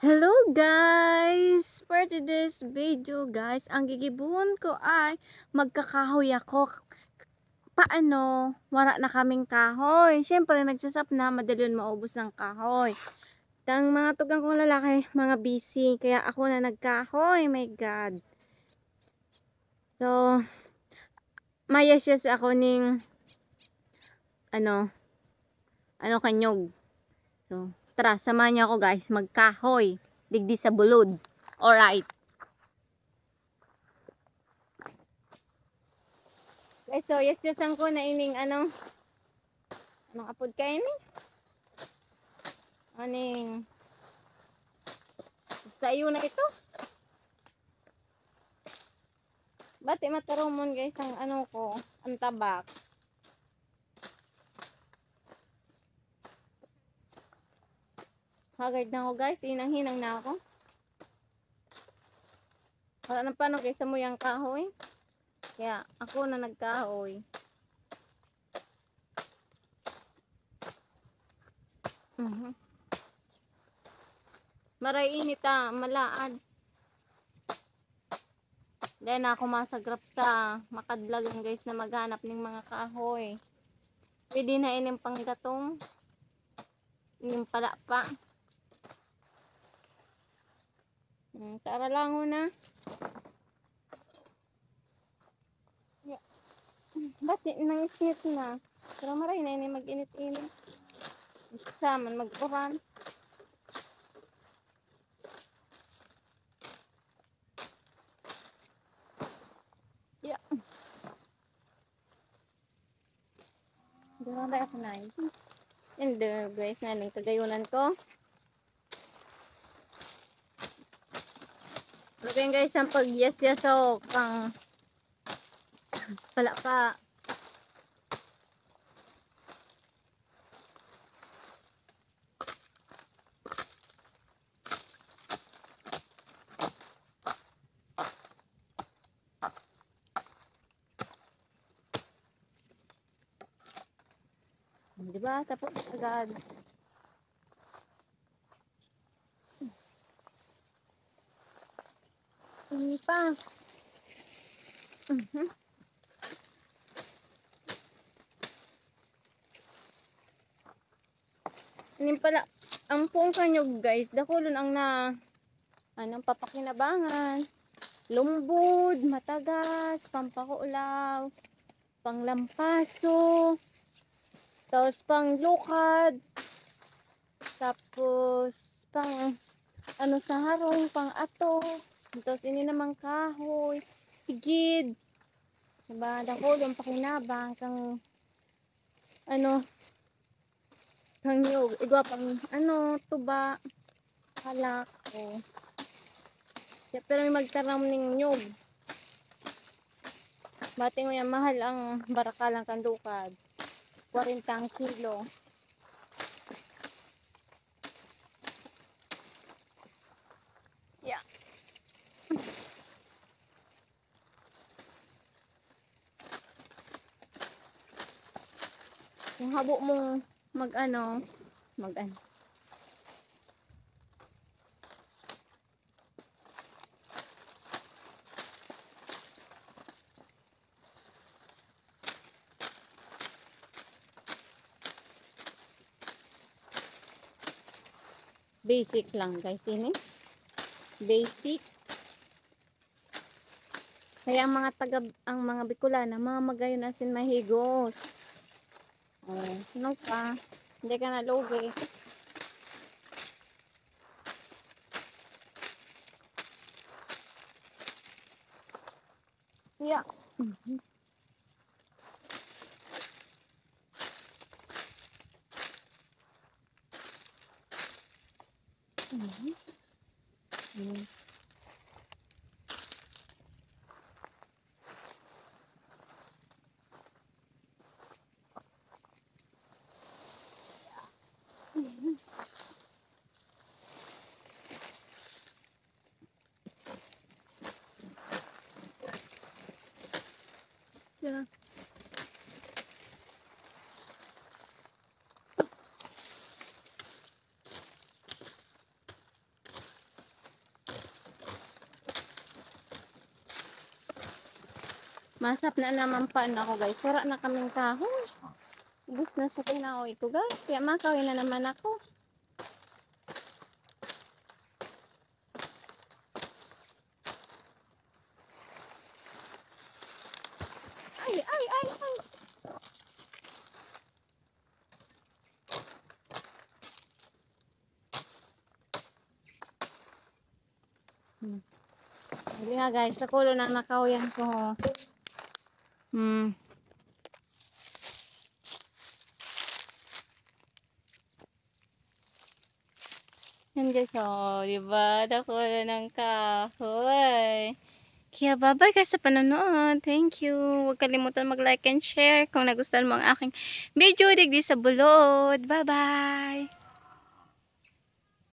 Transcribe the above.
Hello guys! For today's video guys, ang gigibuhon ko ay magkakahoy ako. Paano? Wala na kaming kahoy. Siyempre nagsasap na, madali yun maubos ng kahoy. Tang mga tugang kong lalaki, mga busy. Kaya ako na nagkahoy. My God. So, mayas ako ning kanyog. So, tara, samahan niyo ako guys. Magkahoy. Digdi sa bulod. Alright. Guys, so yes ko na ining anong apod kayo ni? Aning sa iyo na ito. Bati matarumon guys ang ang tabak. Hagard na ako guys, inang-hinang na ako. Wala na paano guys, mo yung kahoy. Kaya ako na nagkahoy. Maray init malaad. Dahil na ako masagrap sa makadlagan guys na maghanap ng mga kahoy. Pwede na ining panggatong. Ining pala pa. Tara lang na. Ba't nang isnit na? Pero maray na ini mag-init-init. Saman mag-uran. Yeah. Doon tayo ako na. And guys, naling kagayunan ko. Lagyan guys ang pag-yes-yeso kang pala pa. Diba? Tapos agad. Ini pa. Ini pala ang puong kanyog guys, dakulon ang papakinabangan. Lumbod, matagas, pampakuulaw, panglampaso, tapos panglukad, tapos pang sa harong, pang ato, tapos ini namang kahoy, sigid. Diba? Dakulon pakinabang kang kang nyug, igwa pang tuba, halak, pero may magtaram ning nyug. Bating mo yan, mahal ang barakalang kandukad. 40 ang kilo. Yeah. Yung habo mong mag basic lang guys ini. Basic. Kaya ang mga Bicolana, mga magayon asin mahigos. Ano pa? Hindi ka na lugi. Yeah. Yeah. Masap na naman pa na ako guys. Wala na kaming kahoy. Ubus na sa kinahoy ko guys. Kaya makawin na naman ako. Ay, ay, ay, ay. Hindi nga guys, sa kulo na nakahuyan ko. Yan guys, oh, diba? Nakuha ng kahoy. Kaya bye-bye guys sa panonood. Thank you. Huwag kalimutan mag-like and share kung nagustuhan mo ang aking video digdi sa bulod. Bye-bye!